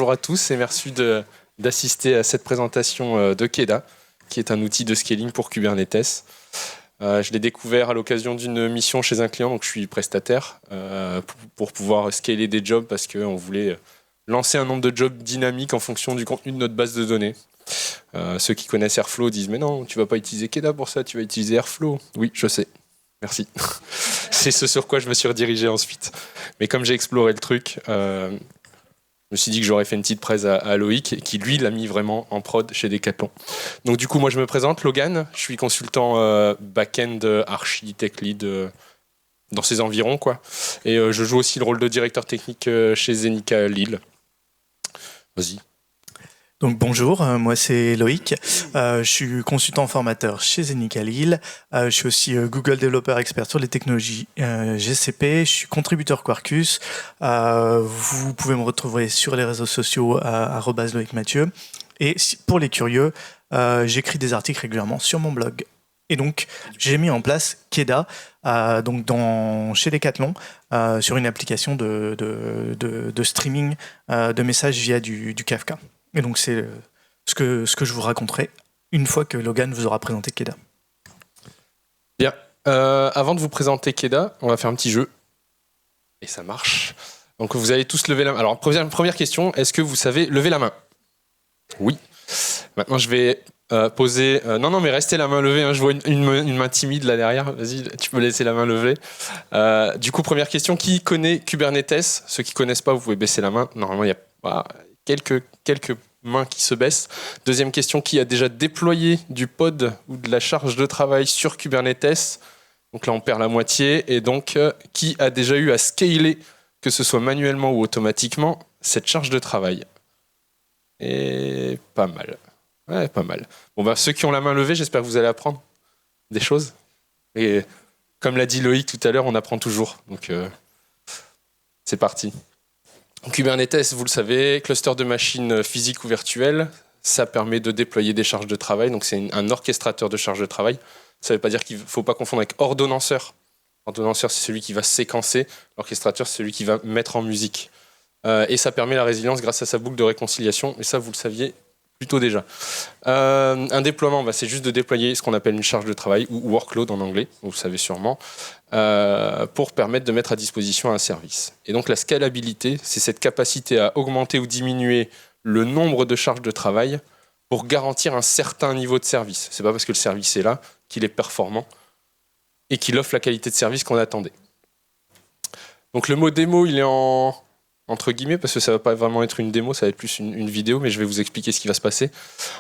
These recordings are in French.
bonjour à tous et merci d'assister à cette présentation de Keda, qui est un outil de scaling pour Kubernetes. Je l'ai découvert à l'occasion d'une mission chez un client, donc je suis prestataire, pour pouvoir scaler des jobs parce qu'on voulait lancer un nombre de jobs dynamiques en fonction du contenu de notre base de données. Ceux qui connaissent Airflow disent « Mais non, tu vas pas utiliser Keda pour ça, tu vas utiliser Airflow. » Oui, je sais. Merci. C'est ce sur quoi je me suis redirigé ensuite. Mais comme j'ai exploré le truc, je me suis dit que j'aurais fait une petite presse à Loïc, qui lui l'a mis vraiment en prod chez Decathlon. Donc du coup, moi je me présente, Logan, je suis consultant back-end, archi, tech lead, dans ces environs, quoi. Et je joue aussi le rôle de directeur technique chez Zenica Lille. Vas-y. Donc bonjour, moi c'est Loïc, je suis consultant formateur chez Zenica Lille, je suis aussi Google Developer Expert sur les technologies GCP, je suis contributeur Quarkus, vous pouvez me retrouver sur les réseaux sociaux @LoïcMathieu, et pour les curieux, j'écris des articles régulièrement sur mon blog. Et donc j'ai mis en place Keda donc chez Decathlon sur une application de streaming de messages via du Kafka. Et donc, c'est ce que je vous raconterai une fois que Logan vous aura présenté Keda. Bien. Avant de vous présenter Keda, on va faire un petit jeu. Et ça marche. Donc, vous allez tous lever la main. Alors, première question, est-ce que vous savez lever la main? Oui. Maintenant, je vais poser... Non, mais restez la main levée. Hein. Je vois une main timide là derrière. Vas-y, tu peux laisser la main levée. Du coup, première question, qui connaît Kubernetes? Ceux qui ne connaissent pas, vous pouvez baisser la main. Normalement, il y a... Quelques mains qui se baissent. Deuxième question, qui a déjà déployé du pod ou de la charge de travail sur Kubernetes? Donc là, on perd la moitié. Et donc, qui a déjà eu à scaler, que ce soit manuellement ou automatiquement, cette charge de travail? Et pas mal. Ouais, pas mal. Bon, bah, ceux qui ont la main levée, j'espère que vous allez apprendre des choses. Et comme l'a dit Loïc tout à l'heure, on apprend toujours. Donc, c'est parti. Kubernetes, vous le savez, cluster de machines physiques ou virtuelles, ça permet de déployer des charges de travail. Donc c'est un orchestrateur de charges de travail. Ça ne veut pas dire qu'il ne faut pas confondre avec ordonnanceur. Ordonnanceur, c'est celui qui va séquencer. L'orchestrateur, c'est celui qui va mettre en musique. Et ça permet la résilience grâce à sa boucle de réconciliation. Et ça, vous le saviez plutôt déjà. Un déploiement, c'est juste de déployer ce qu'on appelle une charge de travail, ou workload en anglais, vous le savez sûrement, pour permettre de mettre à disposition un service. Et donc la scalabilité, c'est cette capacité à augmenter ou diminuer le nombre de charges de travail pour garantir un certain niveau de service. C'est pas parce que le service est là qu'il est performant et qu'il offre la qualité de service qu'on attendait. Donc le mot démo, il est entre guillemets, parce que ça ne va pas vraiment être une démo, ça va être plus une vidéo, mais je vais vous expliquer ce qui va se passer.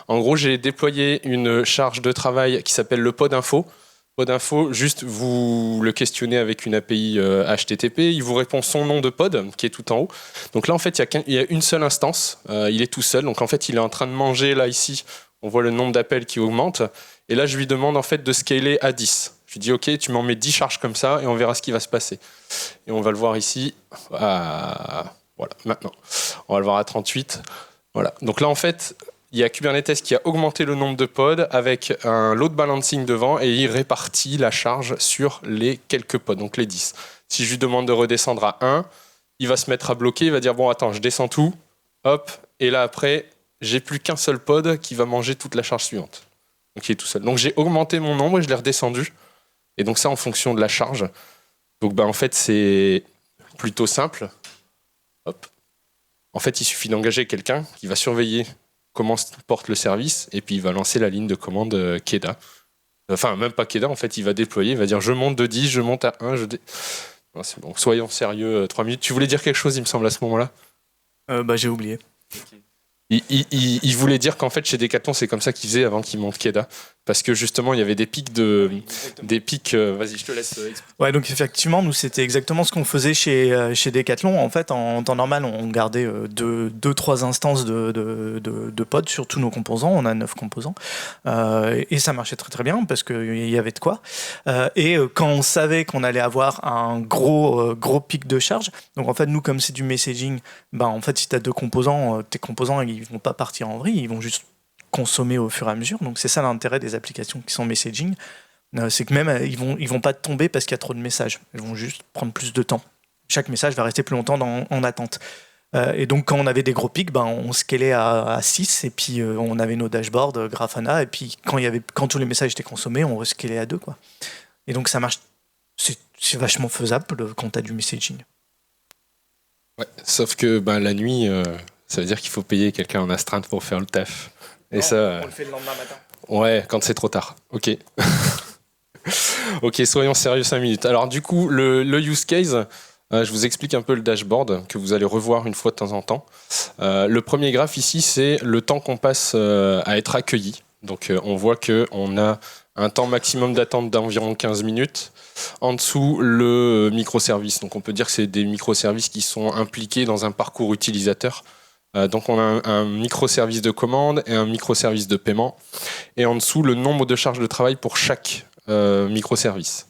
En gros, j'ai déployé une charge de travail qui s'appelle le pod info. Pod info, juste vous le questionnez avec une API HTTP, il vous répond son nom de pod, qui est tout en haut. Donc là, en fait, il y a une seule instance, il est tout seul, donc en fait, il est en train de manger, là, ici, on voit le nombre d'appels qui augmente, et là, je lui demande en fait de scaler à 10. Je lui dis, OK, tu m'en mets 10 charges comme ça, et on verra ce qui va se passer. Et on va le voir ici, voilà, maintenant. On va le voir à 38. Voilà. Donc là, en fait, il y a Kubernetes qui a augmenté le nombre de pods avec un load balancing devant et il répartit la charge sur les quelques pods, donc les 10. Si je lui demande de redescendre à 1, il va se mettre à bloquer, il va dire, bon, attends, je descends tout, hop, et là, après, j'ai plus qu'un seul pod qui va manger toute la charge suivante. Donc il est tout seul. Donc j'ai augmenté mon nombre et je l'ai redescendu. Et donc ça, en fonction de la charge. Donc en fait, c'est plutôt simple. Hop. En fait, il suffit d'engager quelqu'un qui va surveiller comment se porte le service et puis il va lancer la ligne de commande Keda. Enfin, même pas Keda, en fait, il va déployer, il va dire je monte de 10, je monte à 1, Non, c'est bon, soyons sérieux, 3 minutes. Tu voulais dire quelque chose, il me semble, à ce moment-là? J'ai oublié. Okay. Il voulait dire qu'en fait, chez Decathlon, c'est comme ça qu'ils faisaient avant qu'ils montent Keda. Parce que justement, il y avait des pics vas-y, je te laisse expliquer. Ouais, donc effectivement, nous, c'était exactement ce qu'on faisait chez Decathlon. En fait, en temps normal, on gardait 2-3 instances de pods sur tous nos composants. On a 9 composants. Et ça marchait très très bien parce qu'il y avait de quoi. Et quand on savait qu'on allait avoir un gros pic de charge, donc en fait, nous, comme c'est du messaging, en fait, si tu as 2 composants, tes composants, ils vont pas partir en vrille, ils vont juste consommer au fur et à mesure. Donc c'est ça l'intérêt des applications qui sont messaging, c'est que même ils vont pas tomber parce qu'il y a trop de messages, ils vont juste prendre plus de temps. Chaque message va rester plus longtemps en attente. Et donc, quand on avait des gros pics, on scalait à 6 et puis on avait nos dashboards Grafana. Et puis, quand tous les messages étaient consommés, on rescalait à 2, quoi. Et donc, ça marche. C'est vachement faisable quand tu as du messaging. Ouais, sauf que la nuit, ça veut dire qu'il faut payer quelqu'un en astreinte pour faire le taf. Et non, ça, on le fait le lendemain matin. Ouais, quand c'est trop tard. Ok. Ok, soyons sérieux 5 minutes. Alors du coup, le use case, je vous explique un peu le dashboard que vous allez revoir une fois de temps en temps. Le premier graphe ici, c'est le temps qu'on passe à être accueilli. Donc on voit qu'on a un temps maximum d'attente d'environ 15 minutes. En dessous, le microservice. Donc on peut dire que c'est des microservices qui sont impliqués dans un parcours utilisateur. Donc on a un microservice de commande et un microservice de paiement. Et en dessous, le nombre de charges de travail pour chaque microservice.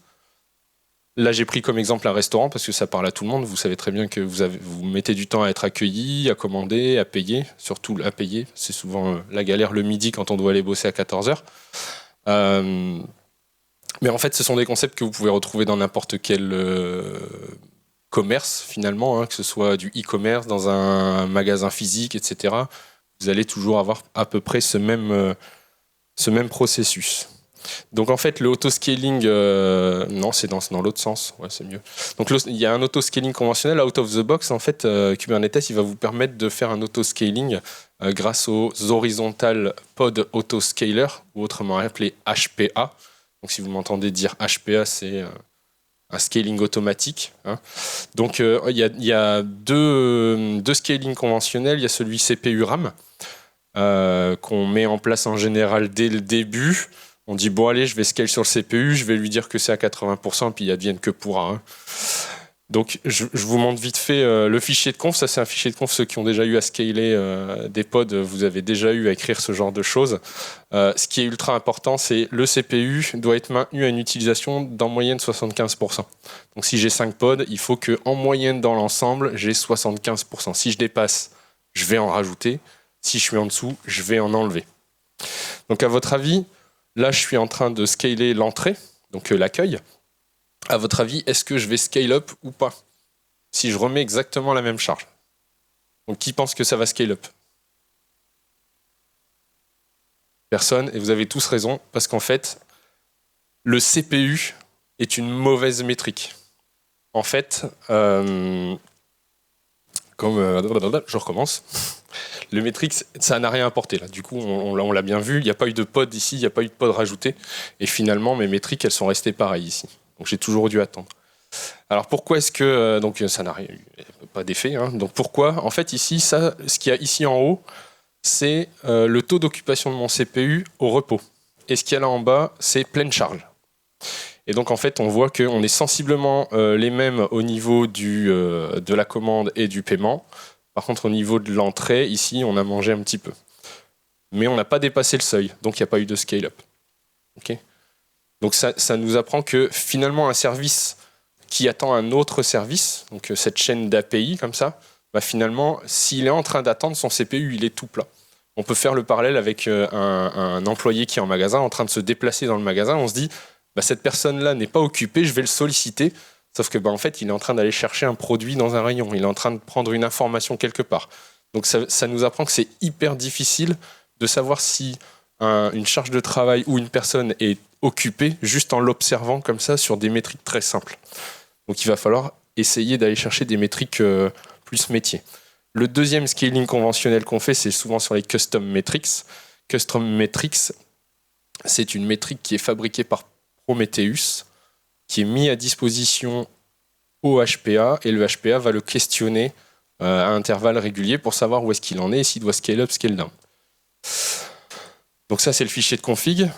Là, j'ai pris comme exemple un restaurant parce que ça parle à tout le monde. Vous savez très bien que vous mettez du temps à être accueilli, à commander, à payer, surtout à payer. C'est souvent la galère le midi quand on doit aller bosser à 14h. Mais en fait, ce sont des concepts que vous pouvez retrouver dans n'importe quel commerce, finalement, que ce soit du e-commerce, dans un magasin physique, etc. Vous allez toujours avoir à peu près ce même processus. Donc en fait, le auto-scaling, non, c'est dans l'autre sens, ouais, c'est mieux. Donc il y a un auto-scaling conventionnel, out of the box. En fait, Kubernetes, il va vous permettre de faire un auto-scaling grâce aux horizontal pod autoscaler, ou autrement appelé HPA. Donc si vous m'entendez dire HPA, c'est un scaling automatique. Donc il y a deux scaling conventionnels. Il y a celui CPU RAM, qu'on met en place en général dès le début. On dit, bon allez, je vais scale sur le CPU, je vais lui dire que c'est à 80%, puis il advienne que pourra. Donc je vous montre vite fait le fichier de conf. Ça, c'est un fichier de conf. Ceux qui ont déjà eu à scaler des pods, vous avez déjà eu à écrire ce genre de choses. Ce qui est ultra important, c'est le CPU doit être maintenu à une utilisation d'en moyenne 75%. Donc si j'ai 5 pods, il faut qu'en moyenne dans l'ensemble, j'ai 75%. Si je dépasse, je vais en rajouter. Si je suis en dessous, je vais en enlever. Donc à votre avis, là, je suis en train de scaler l'entrée, donc l'accueil. À votre avis, est-ce que je vais scale up ou pas si je remets exactement la même charge? Donc, qui pense que ça va scale up? Personne, et vous avez tous raison, parce qu'en fait, le CPU est une mauvaise métrique. En fait, je recommence. Le métrique, ça n'a rien apporté là. Du coup, on l'a bien vu, il n'y a pas eu de pod ici, il n'y a pas eu de pod rajouté. Et finalement, mes métriques, elles sont restées pareilles ici. Donc j'ai toujours dû attendre. Alors pourquoi est-ce que donc ça n'a pas d'effet, donc pourquoi? En fait ici, ce qu'il y a ici en haut, c'est le taux d'occupation de mon CPU au repos. Et ce qu'il y a là en bas, c'est pleine charge. Et donc en fait, on voit qu'on est sensiblement les mêmes au niveau de la commande et du paiement. Par contre, au niveau de l'entrée, ici, on a mangé un petit peu. Mais on n'a pas dépassé le seuil, donc il n'y a pas eu de scale-up. Okay. Donc ça nous apprend que finalement, un service qui attend un autre service, donc cette chaîne d'API comme ça, finalement, s'il est en train d'attendre, son CPU, il est tout plat. On peut faire le parallèle avec un employé qui est en magasin, en train de se déplacer dans le magasin. On se dit, cette personne-là n'est pas occupée, je vais le solliciter. Sauf que en fait, il est en train d'aller chercher un produit dans un rayon. Il est en train de prendre une information quelque part. Donc ça nous apprend que c'est hyper difficile de savoir si une charge de travail ou une personne est occupée juste en l'observant comme ça sur des métriques très simples. Donc il va falloir essayer d'aller chercher des métriques plus métiers. Le deuxième scaling conventionnel qu'on fait, c'est souvent sur les custom metrics. Custom metrics, c'est une métrique qui est fabriquée par Prometheus, qui est mis à disposition au HPA, et le HPA va le questionner à intervalles réguliers pour savoir où est-ce qu'il en est et s'il doit scale up, scale down. Donc ça, c'est le fichier de config.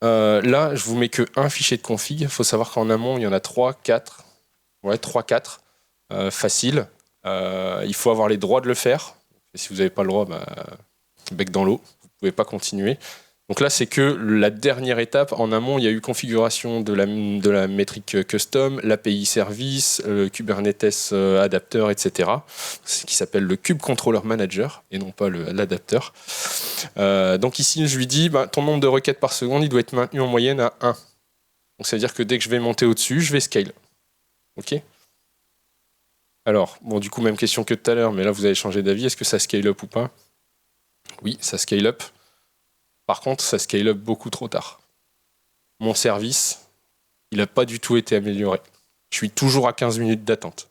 Là, je vous mets que un fichier de config. Il faut savoir qu'en amont, il y en a 3, 4. Ouais, 3, 4. Facile. Il faut avoir les droits de le faire. Et si vous n'avez pas le droit, bec dans l'eau. Vous ne pouvez pas continuer. Donc là, c'est que la dernière étape. En amont, il y a eu configuration de la métrique custom, l'API service, le Kubernetes adapteur, etc. Ce qui s'appelle le Kube Controller Manager et non pas l'adapteur. Donc ici, je lui dis, ton nombre de requêtes par seconde, il doit être maintenu en moyenne à 1. Donc, ça veut dire que dès que je vais monter au-dessus, je vais scale. OK ? Donc, ça nous apprend que finalement, un service qui attend un autre service, donc cette chaîne d'API comme ça, finalement, s'il est en train d'attendre, son CPU, il est tout plat. On peut faire le parallèle avec un employé qui est en magasin, en train de se déplacer dans le magasin. On se dit, cette personne-là n'est pas occupée, je vais le solliciter. Sauf que en fait, il est en train d'aller chercher un produit dans un rayon. Il est en train de prendre une information quelque part. Donc ça nous apprend que c'est hyper difficile de savoir si une charge de travail ou une personne est occupée juste en l'observant comme ça sur des métriques très simples. Donc il va falloir essayer d'aller chercher des métriques plus métiers. Le Alors, bon, du coup, même question que tout à l'heure, mais là, vous avez changé d'avis. Est-ce que ça scale up ou pas? Oui, ça scale up. Par contre, ça scale up beaucoup trop tard. Mon service, il n'a pas du tout été amélioré. Je suis toujours à 15 minutes d'attente.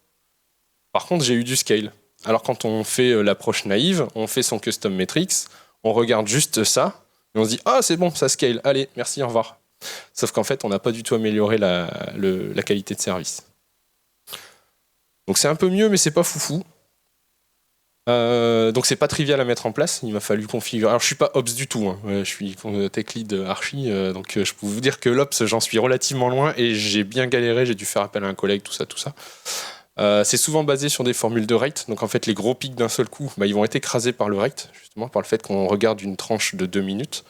Par contre, j'ai eu du scale. Alors, quand on fait l'approche naïve, on fait son custom metrics, on regarde juste ça, et on se dit « Ah, c'est bon, ça scale. Allez, merci, au revoir. » Sauf qu'en fait, on n'a pas du tout amélioré la qualité de service. Donc c'est un peu mieux, mais c'est pas foufou. Donc c'est pas trivial à mettre en place. Il m'a fallu configurer. Alors je suis pas Ops du tout. Hein. Je suis tech lead archi, donc je peux vous dire que l'Ops, j'en suis relativement loin et j'ai bien galéré. J'ai dû faire appel à un collègue, tout ça, tout ça. C'est souvent basé sur des formules de rate. Donc en fait, les gros pics d'un seul coup, ils vont être écrasés par le rate, justement par le fait qu'on regarde une tranche de 2 minutes.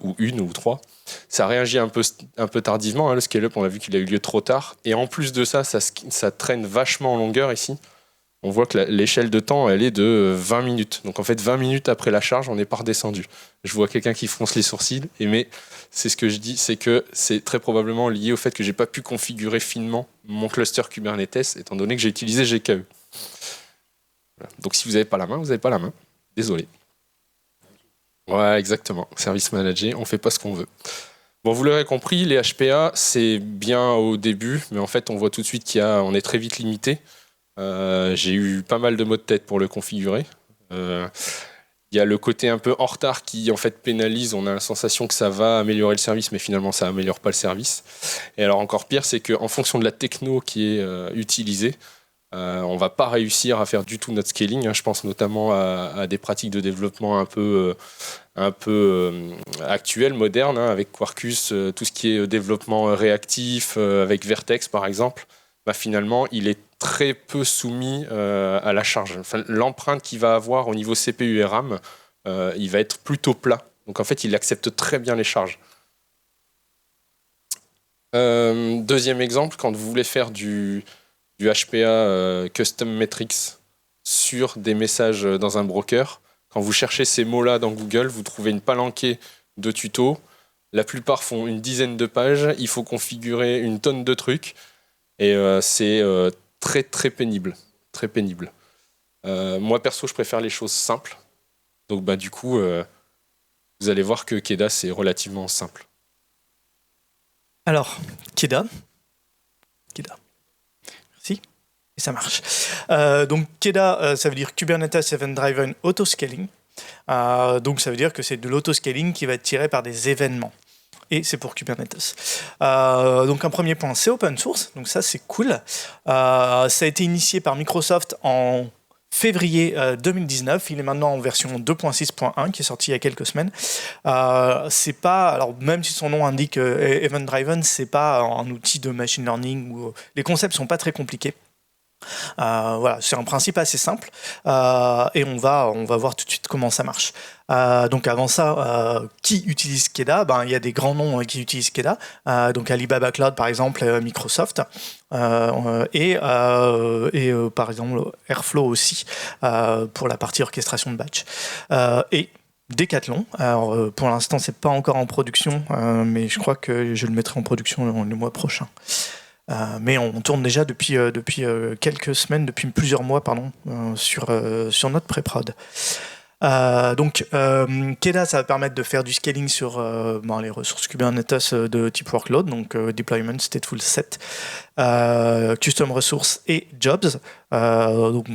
Ou une ou 3. Ça réagit un peu tardivement. Hein, le scale-up, on a vu qu'il a eu lieu trop tard. Et en plus de ça, ça traîne vachement en longueur ici. On voit que l'échelle de temps, elle est de 20 minutes. Donc en fait, 20 minutes après la charge, on n'est pas redescendu. Je vois quelqu'un qui fronce les sourcils, mais c'est ce que je dis, c'est que c'est très probablement lié au fait que j'ai pas pu configurer finement mon cluster Kubernetes, étant donné que j'ai utilisé GKE. Voilà. Donc si vous n'avez pas la main, vous n'avez pas la main. Désolé. Ouais, exactement. Service manager, on fait pas ce qu'on veut. Bon, vous l'aurez compris, les HPA, c'est bien au début, mais en fait, on voit tout de suite on est très vite limité. J'ai eu pas mal de maux de tête pour le configurer. Il y a le côté un peu en retard qui en fait pénalise. On a la sensation que ça va améliorer le service, mais finalement, ça améliore pas le service. Et alors encore pire, c'est qu'en fonction de la techno qui est utilisée, on va pas réussir à faire du tout notre scaling. Hein. Je pense notamment à des pratiques de développement un peu actuelles, modernes, hein, avec Quarkus, tout ce qui est développement réactif, avec Vertex par exemple. Finalement, il est très peu soumis à la charge. Enfin, l'empreinte qu'il va avoir au niveau CPU et RAM, il va être plutôt plat. Donc en fait, il accepte très bien les charges. Deuxième exemple, quand vous voulez faire du HPA Custom Metrics sur des messages dans un broker. Quand vous cherchez ces mots-là dans Google, vous trouvez une palanquée de tutos. La plupart font une dizaine de pages. Il faut configurer une tonne de trucs. Et c'est très, très pénible. Très pénible. Moi, perso, je préfère les choses simples. Donc, du coup, vous allez voir que Keda, c'est relativement simple. Alors, Keda. Merci. Et ça marche. Donc, Keda, ça veut dire Kubernetes Event Driven Autoscaling. Donc, ça veut dire que c'est de l'autoscaling qui va être tiré par des événements. Et c'est pour Kubernetes. Donc un premier point, c'est open source, donc ça c'est cool. Ça a été initié par Microsoft en février 2019. Il est maintenant en version 2.6.1 qui est sorti il y a quelques semaines. C'est pas, alors même si son nom indique Event Driven, c'est pas un outil de machine learning où les concepts sont pas très compliqués. Voilà, c'est un principe assez simple et on va voir tout de suite comment ça marche. Donc avant ça, qui utilise Keda? Il y a des grands noms qui utilisent Keda, donc Alibaba Cloud par exemple, Microsoft et par exemple Airflow aussi pour la partie orchestration de batch. Et Decathlon. Alors pour l'instant c'est pas encore en production, mais je crois que je le mettrai en production le mois prochain. Mais on tourne déjà depuis quelques semaines, depuis plusieurs mois, sur notre pré-prod. Donc, Keda, ça va permettre de faire du scaling sur les ressources Kubernetes de type workload, donc deployment, stateful set, custom resources et jobs. Donc,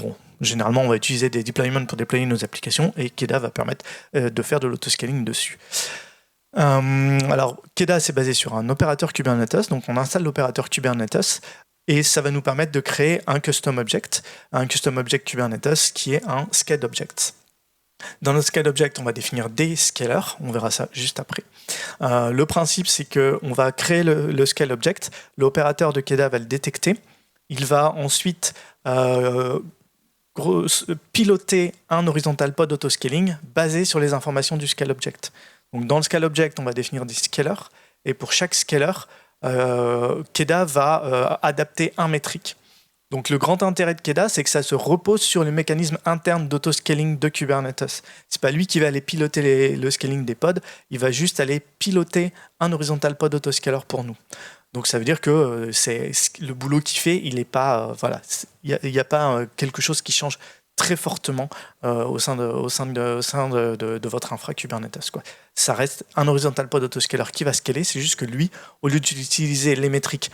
généralement, on va utiliser des deployments pour déployer nos applications et Keda va permettre de faire de l'autoscaling dessus. Alors, Keda, c'est basé sur un opérateur Kubernetes, donc on installe l'opérateur Kubernetes et ça va nous permettre de créer un custom object Kubernetes qui est un scaled object. Dans notre scaled object, on va définir des scalers, on verra ça juste après. Le principe, c'est qu'on va créer le scaled object, l'opérateur de Keda va le détecter, il va ensuite piloter un horizontal pod autoscaling basé sur les informations du scaled object. Donc dans le scale object, on va définir des scalers, et pour chaque scaler, Keda va adapter un métrique. Donc le grand intérêt de Keda, c'est que ça se repose sur les mécanismes internes d'autoscaling de Kubernetes. C'est pas lui qui va aller piloter le scaling des pods, il va juste aller piloter un horizontal pod autoscaler pour nous. Donc ça veut dire que le boulot qu'il fait, il n'est pas, voilà, il n'y a pas quelque chose qui change très fortement au sein de votre infra Kubernetes, quoi. Ça reste un horizontal pod autoscaler qui va scaler, c'est juste que lui, au lieu d'utiliser les métriques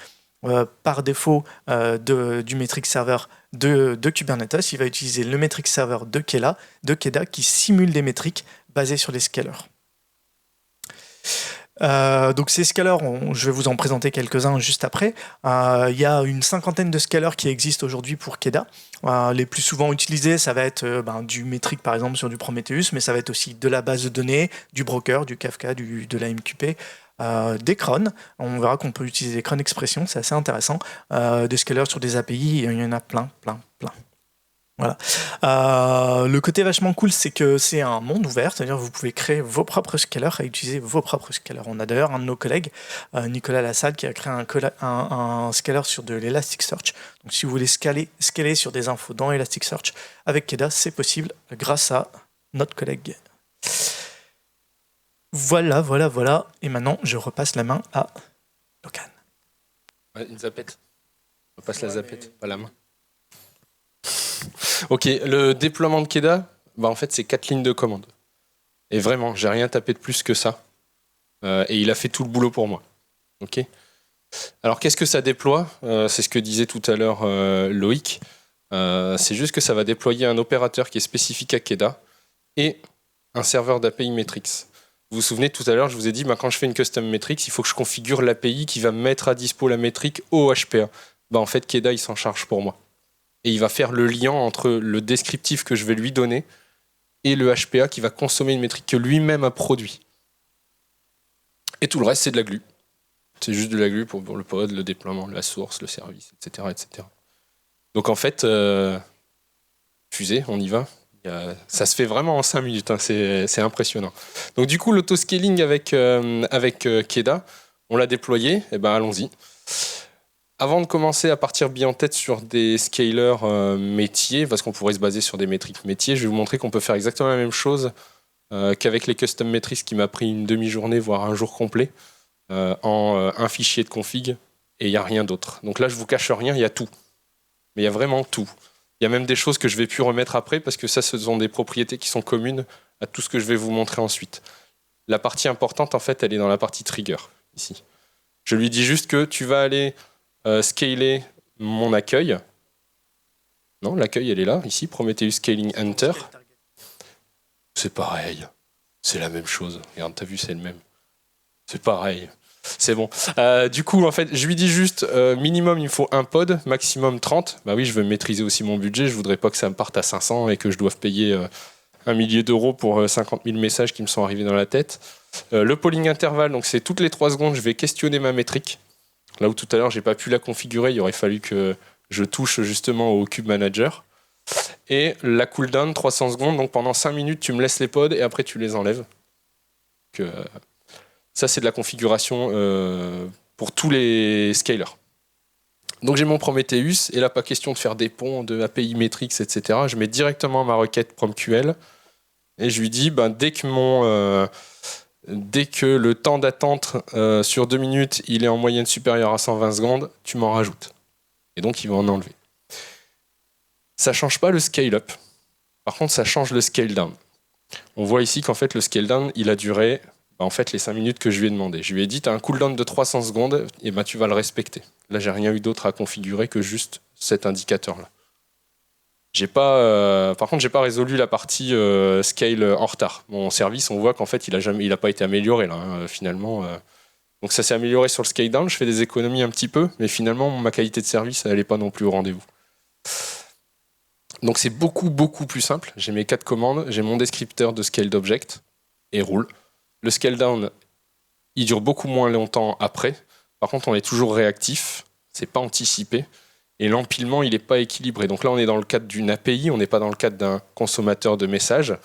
par défaut du metric server de Kubernetes, il va utiliser le metric server de Keda qui simule des métriques basées sur les scalers. Donc ces scalers, je vais vous en présenter quelques-uns juste après. Il y a une cinquantaine de scalers qui existent aujourd'hui pour Keda. Les plus souvent utilisés, ça va être du metric par exemple sur du Prometheus, mais ça va être aussi de la base de données, du broker, du Kafka, de la MQP, des crons. On verra qu'on peut utiliser des cron expressions, c'est assez intéressant. Des scalers sur des API, il y en a plein. Voilà. Le côté vachement cool, c'est que c'est un monde ouvert, c'est-à-dire que vous pouvez créer vos propres scalers et utiliser vos propres scalers. On a d'ailleurs un de nos collègues, Nicolas Lassalle, qui a créé un scaler sur de l'Elasticsearch. Donc si vous voulez scaler sur des infos dans Elasticsearch avec Keda, c'est possible grâce à notre collègue. Voilà. Et maintenant, je repasse la main à Logan. Ouais, une zapette. On passe la zapette, pas la main. Ok, le déploiement de Keda, en fait, c'est 4 lignes de commande. Et vraiment, j'ai rien tapé de plus que ça. Et il a fait tout le boulot pour moi. Ok. Alors, qu'est-ce que ça déploie ? C'est ce que disait tout à l'heure Loïc. C'est juste que ça va déployer un opérateur qui est spécifique à Keda et un serveur d'API Metrics. Vous vous souvenez, tout à l'heure, je vous ai dit, quand je fais une custom metrics, il faut que je configure l'API qui va mettre à dispo la métrique au HPA. En fait, Keda, il s'en charge pour moi. Et il va faire le lien entre le descriptif que je vais lui donner et le HPA qui va consommer une métrique que lui-même a produit. Et tout le reste, c'est de la glue. C'est juste de la glue pour le pod, le déploiement, la source, le service, etc. etc. Donc en fait, fusée, on y va. Ça se fait vraiment en 5 minutes, hein, c'est impressionnant. Donc du coup, l'autoscaling avec Keda, on l'a déployé, et allons-y. Avant de commencer à partir bien en tête sur des scalers métiers, parce qu'on pourrait se baser sur des métriques métiers, je vais vous montrer qu'on peut faire exactement la même chose qu'avec les custom metrics qui m'a pris une demi-journée, voire un jour complet, en un fichier de config, et il n'y a rien d'autre. Donc là, je ne vous cache rien, il y a tout. Mais il y a vraiment tout. Il y a même des choses que je ne vais plus remettre après, parce que ça, ce sont des propriétés qui sont communes à tout ce que je vais vous montrer ensuite. La partie importante, en fait, elle est dans la partie trigger, ici. Je lui dis juste que tu vas aller scaler mon accueil. Non, l'accueil, elle est là, ici, Prometheus Scaling Enter. C'est pareil. C'est la même chose. Regarde, t'as vu, c'est le même. C'est pareil. C'est bon. Du coup, en fait, je lui dis juste, minimum, il me faut un pod, maximum 30. Bah oui, je veux maîtriser aussi mon budget. Je voudrais pas que ça me parte à 500 et que je doive payer 1 millier d'euros pour 50 000 messages qui me sont arrivés dans la tête. Le polling interval, donc c'est toutes les 3 secondes, je vais questionner ma métrique. Là où tout à l'heure, j'ai pas pu la configurer, il aurait fallu que je touche justement au Kube Manager. Et la cooldown, 300 secondes, donc pendant 5 minutes, tu me laisses les pods et après tu les enlèves. Ça, c'est de la configuration pour tous les scalers. Donc j'ai mon Prometheus, et là, pas question de faire des ponts, de API Metrics, etc. Je mets directement ma requête PromQL, et je lui dis, dès que le temps d'attente sur 2 minutes, il est en moyenne supérieur à 120 secondes, tu m'en rajoutes. Et donc, il va en enlever. Ça ne change pas le scale-up. Par contre, ça change le scale-down. On voit ici qu'en fait, le scale-down, il a duré les 5 minutes que je lui ai demandé. Je lui ai dit, tu as un cooldown de 300 secondes, et tu vas le respecter. Là, j'ai rien eu d'autre à configurer que juste cet indicateur-là. Par contre, j'ai pas résolu la partie scale en retard. Mon service, on voit qu'en fait, il a pas été amélioré là, finalement. Donc ça s'est amélioré sur le scale down. Je fais des économies un petit peu, mais finalement, ma qualité de service, elle n'est pas non plus au rendez-vous. Donc c'est beaucoup plus simple. J'ai mes 4 commandes, j'ai mon descripteur de scale d'object et roule. Le scale down, il dure beaucoup moins longtemps après. Par contre, on est toujours réactif. C'est pas anticipé. Et l'empilement, il n'est pas équilibré. Donc là, on est dans le cadre d'une API, on n'est pas dans le cadre d'un consommateur de messages.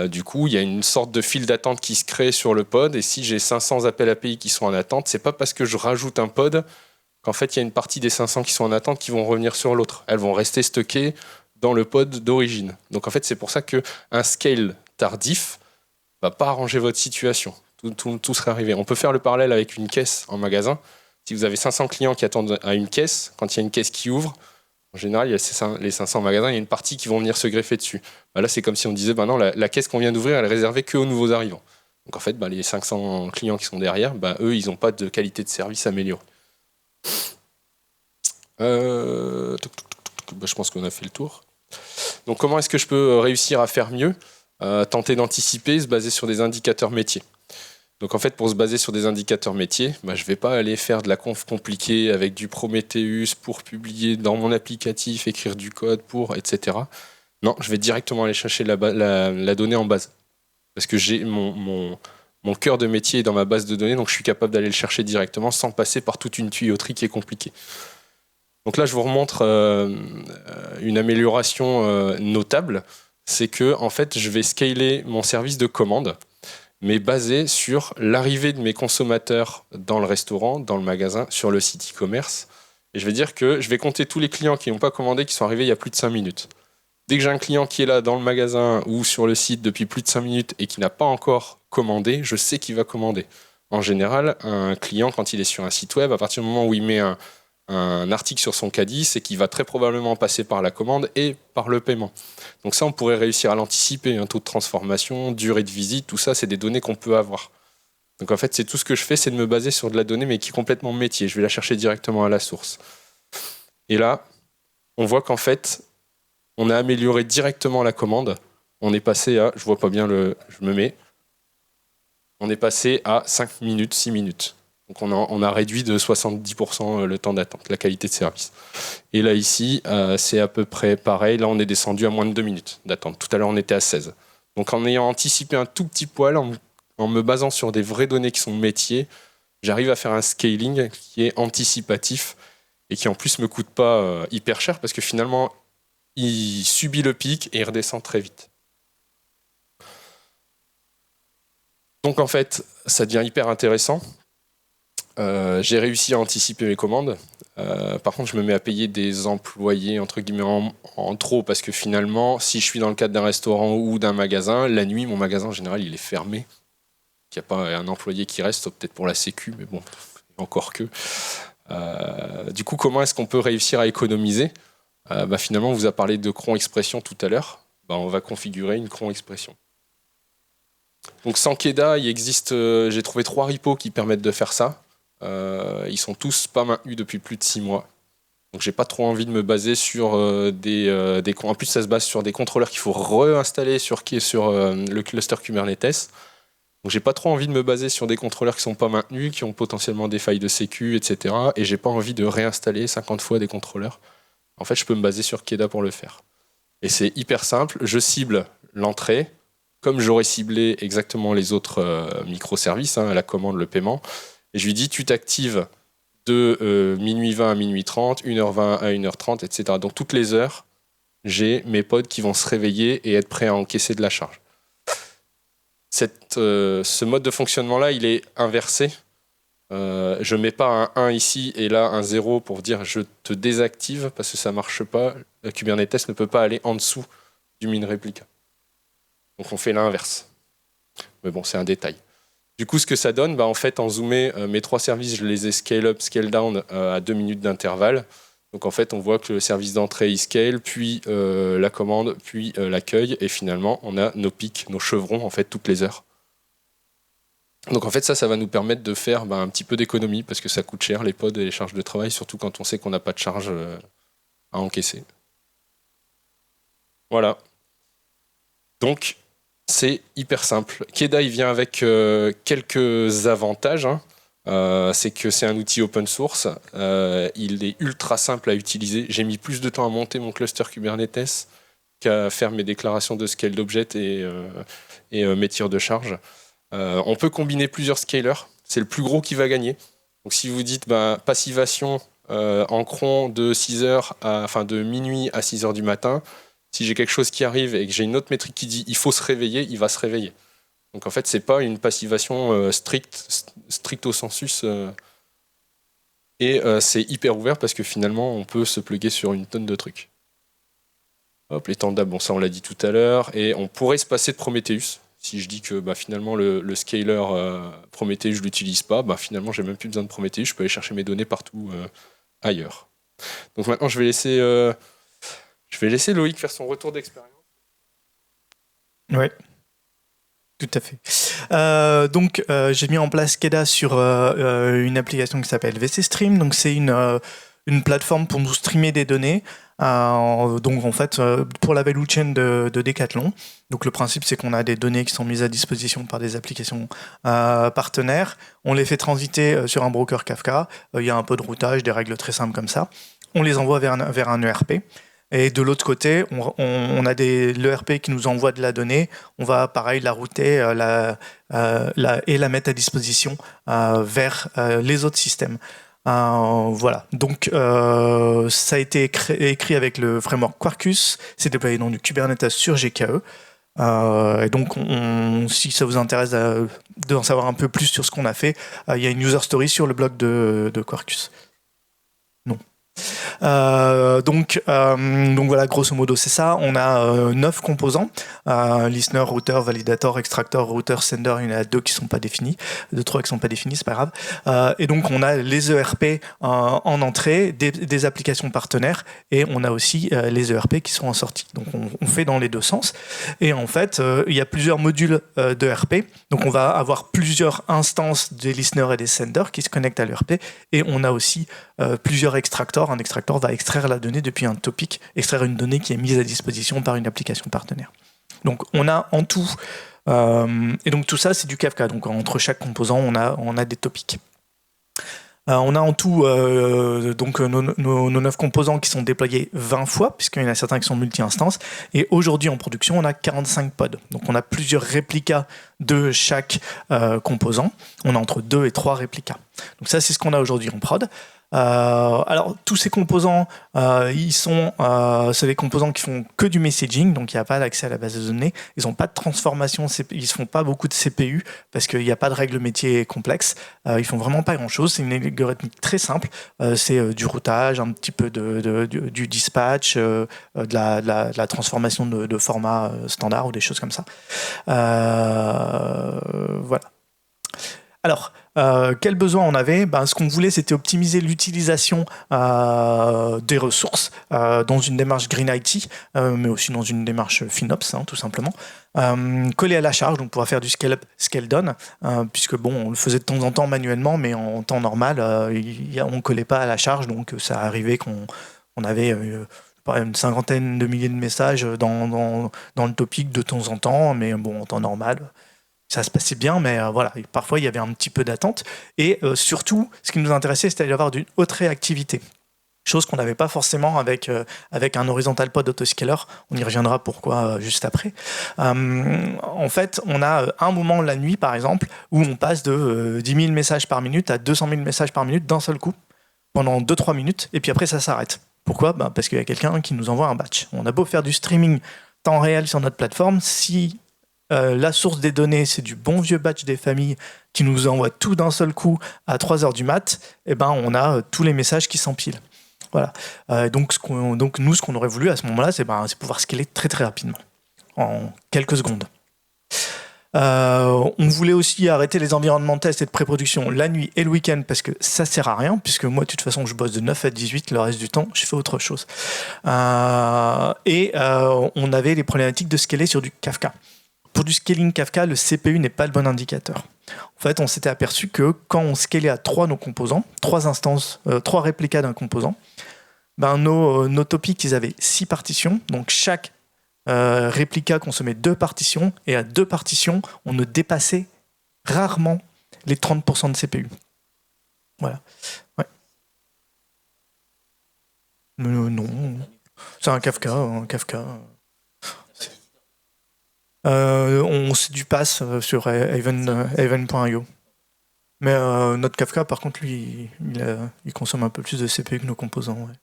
Du coup, il y a une sorte de file d'attente qui se crée sur le pod. Et si j'ai 500 appels API qui sont en attente, c'est pas parce que je rajoute un pod qu'en fait, il y a une partie des 500 qui sont en attente qui vont revenir sur l'autre. Elles vont rester stockées dans le pod d'origine. Donc en fait, c'est pour ça qu'un scale tardif ne va pas arranger votre situation. Tout serait arrivé. On peut faire le parallèle avec une caisse en magasin. Si vous avez 500 clients qui attendent à une caisse, quand il y a une caisse qui ouvre, en général, il y a les 500 magasins, il y a une partie qui vont venir se greffer dessus. Là, c'est comme si on disait, non, la caisse qu'on vient d'ouvrir, elle est réservée qu'aux nouveaux arrivants. Donc en fait, les 500 clients qui sont derrière, eux, ils n'ont pas de qualité de service améliorée. Je pense qu'on a fait le tour. Donc comment est-ce que je peux réussir à faire mieux ? Tenter d'anticiper, se baser sur des indicateurs métiers. Donc en fait, pour se baser sur des indicateurs métiers, je ne vais pas aller faire de la conf compliquée avec du Prometheus pour publier dans mon applicatif, écrire du code pour, etc. Non, je vais directement aller chercher la donnée en base. Parce que j'ai mon cœur de métier dans ma base de données, donc je suis capable d'aller le chercher directement sans passer par toute une tuyauterie qui est compliquée. Donc là, je vous remontre une amélioration notable. C'est que en fait, je vais scaler mon service de commande, mais basé sur l'arrivée de mes consommateurs dans le restaurant, dans le magasin, sur le site e-commerce. Et je vais dire que je vais compter tous les clients qui n'ont pas commandé, qui sont arrivés il y a plus de 5 minutes. Dès que j'ai un client qui est là dans le magasin ou sur le site depuis plus de 5 minutes et qui n'a pas encore commandé, je sais qu'il va commander. En général, un client, quand il est sur un site web, à partir du moment où il met un article sur son caddie, c'est qu'il va très probablement passer par la commande et par le paiement. Donc ça, on pourrait réussir à l'anticiper. Un taux de transformation, durée de visite, tout ça, c'est des données qu'on peut avoir. Donc en fait, c'est tout ce que je fais, c'est de me baser sur de la donnée, mais qui est complètement métier. Je vais la chercher directement à la source. Et là, on voit qu'en fait, on a amélioré directement la commande. On est passé à, je vois pas bien je me mets, on est passé à 5 minutes, 6 minutes. Donc on a réduit de 70% le temps d'attente, la qualité de service. Et là ici, c'est à peu près pareil. Là, on est descendu à moins de 2 minutes d'attente. Tout à l'heure, on était à 16. Donc en ayant anticipé un tout petit poil, en me basant sur des vraies données qui sont métiers, j'arrive à faire un scaling qui est anticipatif et qui en plus me coûte pas hyper cher parce que finalement, il subit le pic et il redescend très vite. Donc en fait, ça devient hyper intéressant. J'ai réussi à anticiper mes commandes. Par contre, je me mets à payer des employés entre guillemets en trop parce que finalement, si je suis dans le cadre d'un restaurant ou d'un magasin, la nuit, mon magasin en général, il est fermé. Il n'y a pas un employé qui reste, sauf peut-être pour la sécu, mais bon, encore que. Du coup, comment est-ce qu'on peut réussir à économiser ? Finalement, on vous a parlé de cron expression tout à l'heure. On va configurer une cron expression. Donc sans Keda, il existe, j'ai trouvé 3 repos qui permettent de faire ça. Ils sont tous pas maintenus depuis plus de 6 mois. Donc j'ai pas trop envie de me baser sur des... En plus, ça se base sur des contrôleurs qu'il faut réinstaller sur le cluster Kubernetes. Donc j'ai pas trop envie de me baser sur des contrôleurs qui sont pas maintenus, qui ont potentiellement des failles de sécu, etc. Et j'ai pas envie de réinstaller 50 fois des contrôleurs. En fait, je peux me baser sur Keda pour le faire. Et c'est hyper simple. Je cible l'entrée, comme j'aurais ciblé exactement les autres microservices, la commande, le paiement. Et je lui dis, tu t'actives de minuit 20 à minuit 30, 1h20 à 1h30, etc. Donc toutes les heures, j'ai mes pods qui vont se réveiller et être prêts à encaisser de la charge. Ce mode de fonctionnement-là, il est inversé. Je ne mets pas un 1 ici et là un 0 pour dire je te désactive parce que ça ne marche pas. Kubernetes ne peut pas aller en dessous du min replica. Donc on fait l'inverse. Mais bon, c'est un détail. Du coup, ce que ça donne, en fait, en zoomé, mes 3 services, je les ai scale up, scale down à 2 minutes d'intervalle. Donc en fait, on voit que le service d'entrée, il scale, puis la commande, puis l'accueil. Et finalement, on a nos pics, nos chevrons, en fait, toutes les heures. Donc en fait, ça va nous permettre de faire un petit peu d'économie, parce que ça coûte cher, les pods et les charges de travail, surtout quand on sait qu'on n'a pas de charge à encaisser. Voilà. Donc, c'est hyper simple. Keda, il vient avec quelques avantages. C'est que c'est un outil open source. Il est ultra simple à utiliser. J'ai mis plus de temps à monter mon cluster Kubernetes qu'à faire mes déclarations de scale d'objets et mes tirs de charge. On peut combiner plusieurs scalers. C'est le plus gros qui va gagner. Donc si vous dites passivation en cron de de minuit à 6h du matin, si j'ai quelque chose qui arrive et que j'ai une autre métrique qui dit il faut se réveiller, il va se réveiller. Donc en fait, c'est pas une passivation stricto sensus. Et c'est hyper ouvert parce que finalement, on peut se plugger sur une tonne de trucs. Hop, les temps d'ab, ça on l'a dit tout à l'heure. Et on pourrait se passer de Prometheus. Si je dis que finalement le scaler Prometheus, je l'utilise pas, finalement j'ai même plus besoin de Prometheus, je peux aller chercher mes données partout ailleurs. Donc maintenant je vais laisser Loïc faire son retour d'expérience. Oui, tout à fait. Donc j'ai mis en place Keda sur une application qui s'appelle VC Stream. Donc c'est une plateforme pour nous streamer des données. Donc en fait pour la value chain de Decathlon. Donc le principe c'est qu'on a des données qui sont mises à disposition par des applications partenaires. On les fait transiter sur un broker Kafka. Il y a un peu de routage, des règles très simples comme ça. On les envoie vers un ERP. Et de l'autre côté, on a l'ERP qui nous envoie de la donnée. On va pareil la router et la mettre à disposition vers les autres systèmes. Voilà, donc ça a été écrit avec le framework Quarkus, c'est déployé dans du Kubernetes sur GKE. Et donc, si ça vous intéresse d'en savoir un peu plus sur ce qu'on a fait, il y a une user story sur le blog de Quarkus. Non. Donc voilà, grosso modo, c'est ça. On a 9 composants. Listener, router, validator, extractor, router, sender. Il y en a 2 qui ne sont pas définis. 2-3 qui ne sont pas définis, c'est pas grave. Et donc, on a les ERP en entrée, des applications partenaires, et on a aussi les ERP qui sont en sortie. Donc, on fait dans les deux sens. Et en fait, il y a plusieurs modules d'ERP. Donc, on va avoir plusieurs instances des listeners et des senders qui se connectent à l'ERP. Et on a aussi plusieurs extractors. Un extracteur va extraire la donnée depuis un topic, extraire une donnée qui est mise à disposition par une application partenaire. Donc on a en tout, et donc tout ça c'est du Kafka, donc entre chaque composant on a des topics. On a en tout donc nos 9 composants qui sont déployés 20 fois, puisqu'il y en a certains qui sont multi-instances, et aujourd'hui en production on a 45 pods, donc on a plusieurs réplicas de chaque composant, on a entre 2 et 3 réplicas. Donc ça c'est ce qu'on a aujourd'hui en prod. Alors tous ces composants c'est des composants qui font que du messaging, donc il n'y a pas d'accès à la base de données, ils n'ont pas de transformation, ils ne font pas beaucoup de CPU parce qu'il n'y a pas de règles métiers complexes, ils font vraiment pas grand chose, c'est une algorithmique très simple, c'est du routage, un petit peu du dispatch, de la transformation de format standard ou des choses comme ça. Voilà. Alors, quel besoin on avait ? Ce qu'on voulait, c'était optimiser l'utilisation des ressources dans une démarche Green IT, mais aussi dans une démarche FinOps, tout simplement. Coller à la charge, donc pouvoir faire du scale-up, scale-down, puisque on le faisait de temps en temps manuellement, mais en temps normal, on ne collait pas à la charge, donc ça arrivait qu'on avait une cinquantaine de milliers de messages dans le topic de temps en temps, mais en temps normal. Ça se passait bien, mais voilà, parfois il y avait un petit peu d'attente. Et surtout, ce qui nous intéressait, c'était d'avoir d'une haute réactivité. Chose qu'on n'avait pas forcément avec un horizontal pod autoscaler. On y reviendra pourquoi juste après. En fait, on a un moment la nuit, par exemple, où on passe de 10 000 messages par minute à 200 000 messages par minute d'un seul coup, pendant 2-3 minutes, et puis après ça s'arrête. Pourquoi ? Parce qu'il y a quelqu'un qui nous envoie un batch. On a beau faire du streaming temps réel sur notre plateforme, si la source des données, c'est du bon vieux batch des familles qui nous envoie tout d'un seul coup à 3h du mat, on a tous les messages qui s'empilent. Voilà. Donc, nous, ce qu'on aurait voulu à ce moment-là, c'est pouvoir scaler très très rapidement, en quelques secondes. On voulait aussi arrêter les environnements de test et de pré-production la nuit et le week-end parce que ça sert à rien, puisque moi de toute façon je bosse de 9 à 18, le reste du temps je fais autre chose. On avait les problématiques de scaler sur du Kafka. Pour du scaling Kafka, le CPU n'est pas le bon indicateur. En fait, on s'était aperçu que quand on scalait à 3 nos composants, 3 instances, 3 réplicas d'un composant, nos topics, ils avaient 6 partitions, donc chaque réplica consommait 2 partitions, et à 2 partitions, on ne dépassait rarement les 30% de CPU. Voilà. Ouais. Non, c'est un Kafka. C'est du pass sur Haven.io. Mais notre Kafka, par contre, lui, il consomme un peu plus de CPU que nos composants. Ouais.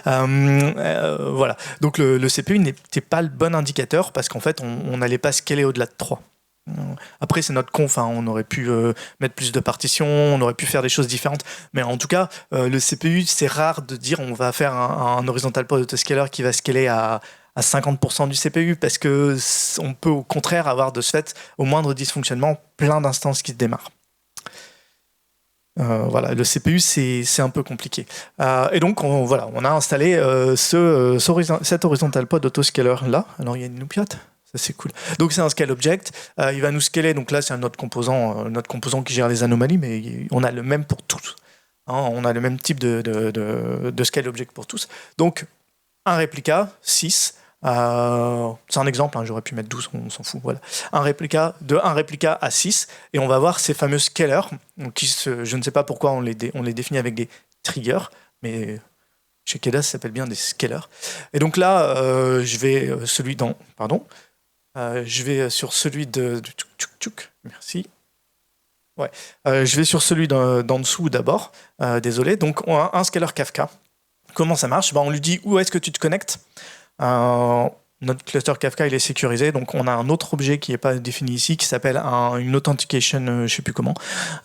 Voilà. Donc le CPU n'était pas le bon indicateur parce qu'en fait, on n'allait pas scaler au-delà de 3. Après, c'est notre conf, on aurait pu mettre plus de partitions, on aurait pu faire des choses différentes, mais en tout cas, le CPU, c'est rare de dire on va faire un horizontal pod autoscaler qui va scaler à à 50% du CPU, parce que on peut au contraire avoir de ce fait, au moindre dysfonctionnement, plein d'instances qui se démarrent. Voilà, le CPU, c'est un peu compliqué. Et donc, on a installé cet horizontal pod autoscaler là. Alors, il y a une loupiote. Ça, c'est cool. Donc, c'est un scale object. Il va nous scaler. Donc là, c'est notre composant qui gère les anomalies, mais on a le même pour tous. Hein, on a le même type de scale object pour tous. Donc, un réplica, 6. C'est un exemple, hein, j'aurais pu mettre 12, on s'en fout. Voilà. Un réplica à 6, et on va voir ces fameux scalers, je ne sais pas pourquoi on les définit avec des triggers, mais chez Keda, ça s'appelle bien des scalers. Et donc là, je vais sur celui de merci. Ouais. Je vais sur celui d'en dessous d'abord. Désolé. Donc, on a un scaler Kafka. Comment ça marche ? On lui dit où est-ce que tu te connectes. Notre cluster Kafka, il est sécurisé, donc on a un autre objet qui n'est pas défini ici, qui s'appelle une authentication, je ne sais plus comment.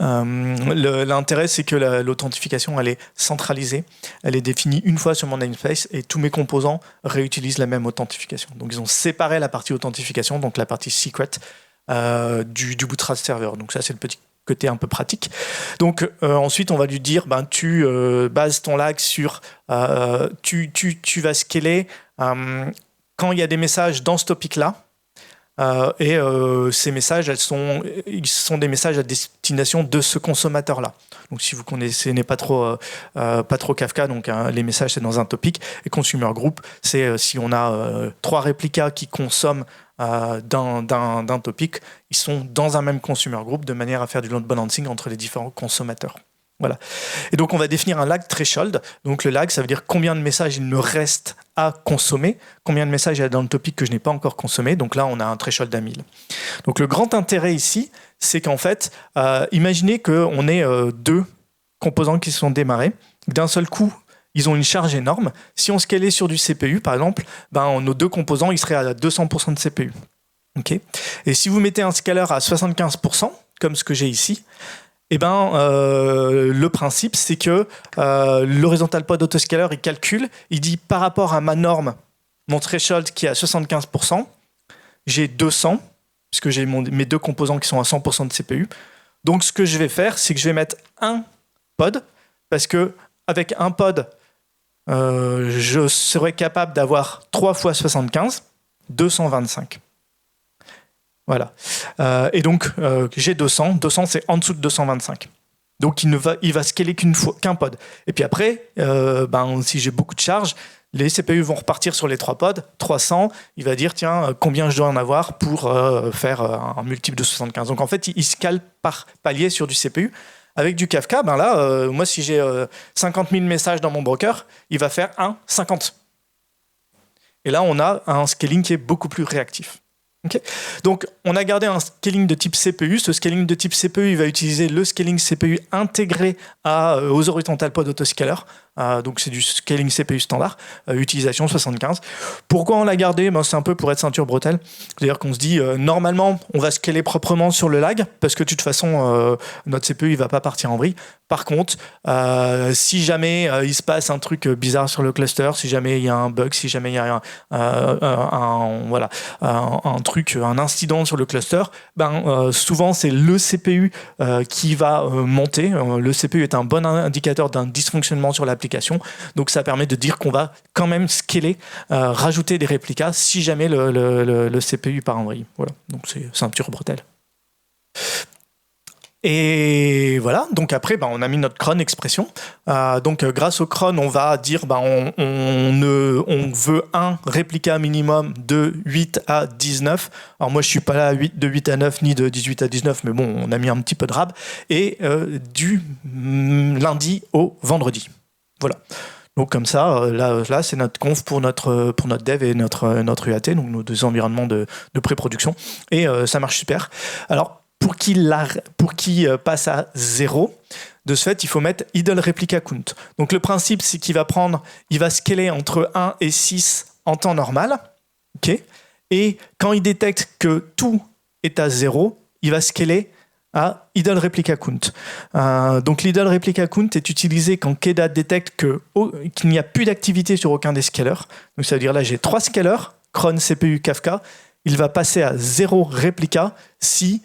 L'intérêt, c'est que l'authentification, elle est centralisée, elle est définie une fois sur mon namespace, et tous mes composants réutilisent la même authentification. Donc ils ont séparé la partie authentification, donc la partie secret, du bootstrap server. Donc ça, c'est le petit côté un peu pratique. Donc ensuite, on va lui dire, tu bases ton lag sur... tu vas scaler quand il y a des messages dans ce topic-là, et ces messages, ils sont des messages à destination de ce consommateur-là. Donc si vous connaissez pas trop Kafka, donc les messages c'est dans un topic, et consumer group, c'est si on a 3 réplicas qui consomment d'un topic, ils sont dans un même consumer group de manière à faire du load balancing entre les différents consommateurs. Voilà. Et donc on va définir un lag threshold. Donc le lag, ça veut dire combien de messages il me reste à consommer, combien de messages il y a dans le topic que je n'ai pas encore consommé. Donc là, on a un threshold à 1000. Donc le grand intérêt ici, c'est qu'en fait, imaginez qu'on ait 2 composants qui se sont démarrés. D'un seul coup, ils ont une charge énorme. Si on scalait sur du CPU, par exemple, nos 2 composants, ils seraient à 200% de CPU. Okay. Et si vous mettez un scaler à 75%, comme ce que j'ai ici, le principe, c'est que l'horizontal pod autoscaler, il calcule, il dit par rapport à ma norme, mon threshold qui est à 75%, j'ai 200, puisque j'ai mes 2 composants qui sont à 100% de CPU. Donc, ce que je vais faire, c'est que je vais mettre un pod, parce que avec un pod, je serai capable d'avoir 3 fois 75, 225. Voilà. Et donc, j'ai 200. 200, c'est en dessous de 225. Donc, il va scaler qu'un pod. Et puis après, si j'ai beaucoup de charge, les CPU vont repartir sur les 3 pods. 300, il va dire, tiens, combien je dois en avoir pour faire un multiple de 75. Donc, en fait, il scale par palier sur du CPU. Avec du Kafka, moi, si j'ai 50 000 messages dans mon broker, il va faire 50. Et là, on a un scaling qui est beaucoup plus réactif. Okay. Donc, on a gardé un scaling de type CPU. Ce scaling de type CPU, il va utiliser le scaling CPU intégré aux horizontal pod autoscaler. Donc, c'est du scaling CPU standard, utilisation 75. Pourquoi on l'a gardé ? C'est un peu pour être ceinture bretelle. C'est-à-dire qu'on se dit, normalement, on va scaler proprement sur le lag, parce que de toute façon, notre CPU, il ne va pas partir en vrille. Par contre, si jamais il se passe un truc bizarre sur le cluster, si jamais il y a un bug, si jamais il y a un incident sur le cluster, souvent c'est le CPU qui va monter. Le CPU est un bon indicateur d'un dysfonctionnement sur l'application, donc ça permet de dire qu'on va quand même scaler, rajouter des réplicas si jamais le CPU part en vrille. Voilà, donc c'est ceinture bretelle. Et voilà, donc après, on a mis notre cron expression. Donc grâce au cron, on va dire on veut un réplica minimum de 8 à 19. Alors moi, je suis pas là de 8 à 9 ni de 18 à 19, mais bon, on a mis un petit peu de rab. Et du lundi au vendredi. Voilà. Donc comme ça, là c'est notre conf pour notre dev et notre UAT, donc nos 2 environnements de pré-production. Et ça marche super. Alors, pour qu'il passe à 0, de ce fait, il faut mettre idle replica count. Donc le principe, c'est qu'il va scaler entre 1 et 6 en temps normal. Okay. Et quand il détecte que tout est à 0, il va scaler à idle replica count. Donc l'idle replica count est utilisé quand Keda détecte qu'il n'y a plus d'activité sur aucun des scalers. Donc ça veut dire là, j'ai 3 scalers, cron CPU Kafka, il va passer à 0 réplica si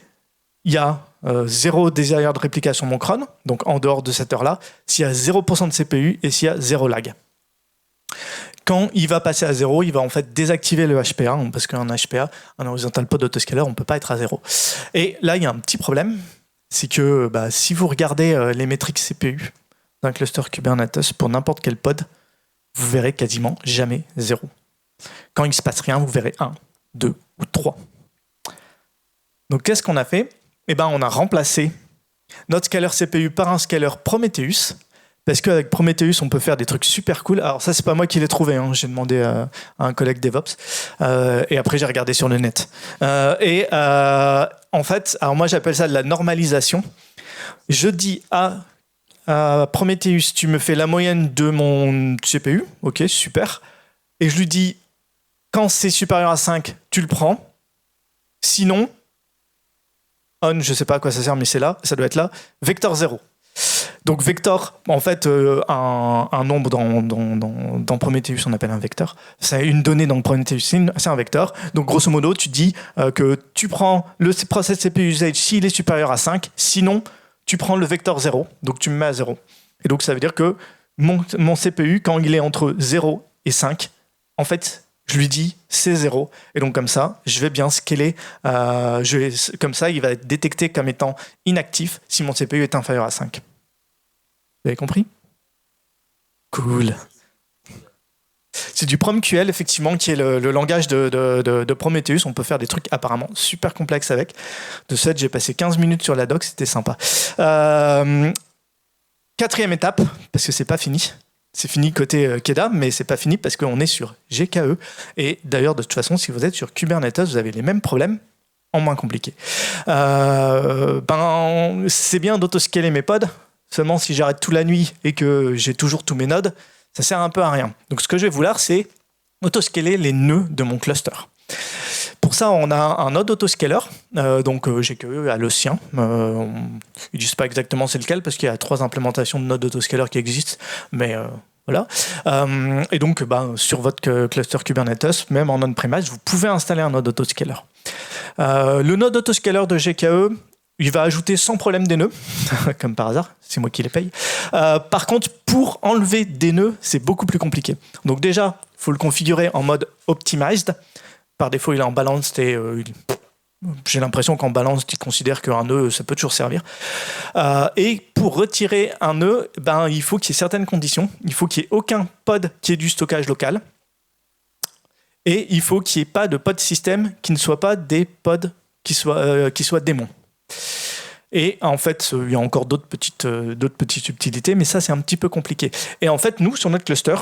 il y a 0 désir de réplica sur mon cron, donc en dehors de cette heure-là, s'il y a 0% de CPU et s'il y a 0 lag. Quand il va passer à 0, il va en fait désactiver le HPA, parce qu'un HPA, un horizontal pod autoscaler, on ne peut pas être à 0. Et là, il y a un petit problème, c'est que si vous regardez les métriques CPU d'un cluster Kubernetes pour n'importe quel pod, vous verrez quasiment jamais 0. Quand il ne se passe rien, vous verrez 1, 2 ou 3. Donc qu'est-ce qu'on a fait ? On a remplacé notre scaler CPU par un scaler Prometheus, parce qu'avec Prometheus, on peut faire des trucs super cool. Alors ça, c'est pas moi qui l'ai trouvé, hein. J'ai demandé à un collègue DevOps, et après j'ai regardé sur le net. En fait, alors moi j'appelle ça de la normalisation. Je dis à Prometheus, tu me fais la moyenne de mon CPU, ok, super. Et je lui dis, quand c'est supérieur à 5, tu le prends. Sinon, on, je sais pas à quoi ça sert, mais c'est là, ça doit être là, vector 0. Donc vector, en fait, un nombre dans Prometheus, on appelle un vecteur. C'est une donnée dans Prometheus, c'est un vecteur. Donc grosso modo, tu dis que tu prends le process CPU usage s'il est supérieur à 5, sinon tu prends le vecteur 0, donc tu me mets à 0. Et donc ça veut dire que mon CPU, quand il est entre 0 et 5, en fait, je lui dis c'est 0. Et donc comme ça, je vais bien scaler. Comme ça, il va être détecté comme étant inactif si mon CPU est inférieur à 5. Vous avez compris ? Cool. C'est du PromQL, effectivement, qui est le langage de Prometheus. On peut faire des trucs apparemment super complexes avec. De ce fait, j'ai passé 15 minutes sur la doc, c'était sympa. Quatrième étape, parce que c'est pas fini. C'est fini côté Keda, mais c'est pas fini parce qu'on est sur GKE. Et d'ailleurs, de toute façon, si vous êtes sur Kubernetes, vous avez les mêmes problèmes, en moins compliqué. C'est bien d'autoscaler mes pods. Seulement, si j'arrête toute la nuit et que j'ai toujours tous mes nodes, ça sert un peu à rien. Donc, ce que je vais vouloir, c'est autoscaler les nœuds de mon cluster. Pour ça, on a un node autoscaler, donc GKE a le sien. Ils ne disent pas exactement c'est lequel, parce qu'il y a 3 implémentations de node autoscaler qui existent, mais voilà. Et donc, sur votre cluster Kubernetes, même en on-premise, vous pouvez installer un node autoscaler. Le node autoscaler de GKE, il va ajouter sans problème des nœuds, comme par hasard, c'est moi qui les paye. Par contre, pour enlever des nœuds, c'est beaucoup plus compliqué. Donc déjà, il faut le configurer en mode optimized. Par défaut, il est en balanced et j'ai l'impression qu'en balanced, il considère qu'un nœud, ça peut toujours servir. Et pour retirer un nœud, il faut qu'il y ait certaines conditions. Il faut qu'il n'y ait aucun pod qui ait du stockage local. Et il faut qu'il n'y ait pas de pod système qui ne soient pas des pods qui soient démons. Et en fait, il y a encore d'autres petites subtilités, mais ça, c'est un petit peu compliqué. Et en fait, nous, sur notre cluster,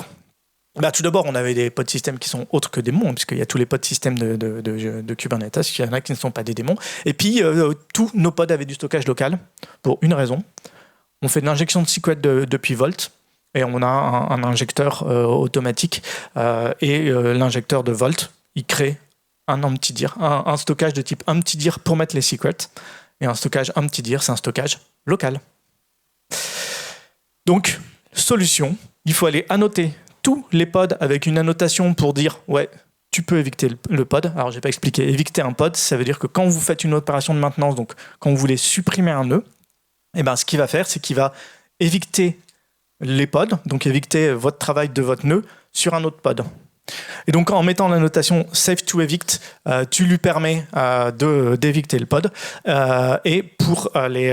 tout d'abord, on avait des pod systèmes qui sont autres que démons, puisqu'il y a tous les pod systèmes de Kubernetes, il y en a qui ne sont pas des démons. Et puis, tous nos pods avaient du stockage local, pour une raison. On fait de l'injection de secret depuis Vault, et on a un injecteur automatique, et l'injecteur de Vault, il crée un empty-dir, un stockage de type empty-dir pour mettre les secrets. Et un stockage empty-dir, c'est un stockage local. Donc, solution, il faut aller annoter tous les pods avec une annotation pour dire « ouais, tu peux évicter le pod ». Alors, je n'ai pas expliqué. Évicter un pod, ça veut dire que quand vous faites une opération de maintenance, donc quand vous voulez supprimer un nœud, ce qu'il va faire, c'est qu'il va évicter les pods, donc évicter votre travail de votre nœud sur un autre pod. Et donc en mettant la notation save to evict, tu lui permets d'évicter le pod. Et pour les